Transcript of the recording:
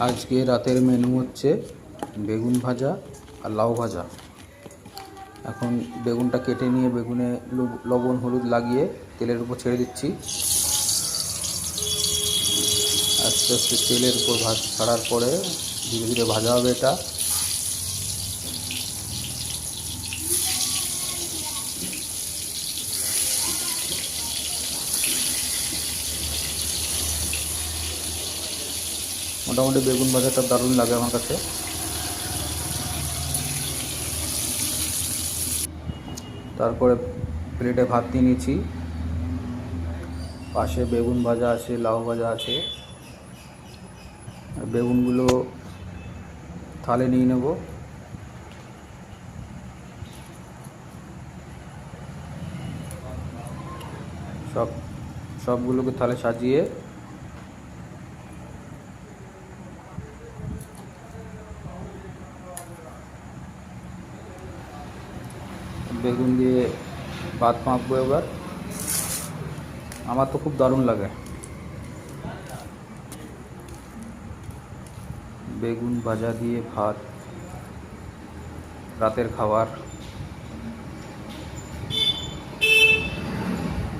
আজকে রাতের মেনু হচ্ছে বেগুন ভাজা আর লাউ ভাজা। এখন বেগুনটা কেটে নিয়ে বেগুনে লবণ হলুদ লাগিয়ে তেলের উপর ছেড়ে দিচ্ছি। আস্তে আস্তে তেলের উপর ছাড়ার পরে ধীরে ধীরে ভাজা হবে এটা। মোটামুটি বেগুন ভাজাটা দারুণ লাগে আমার কাছে। তারপরে প্লেটে ভাত নিয়ে নিয়েছি, পাশে বেগুন ভাজা আছে, লাউ ভাজা আছে। বেগুনগুলো থালে নিয়ে নেব। সবগুলোকে থালে সাজিয়ে বেগুন দিয়ে ভাত মাখবো। এবার আমার তো খুব দারুণ লাগে বেগুন ভাজা দিয়ে ভাত, রাতের খাবার।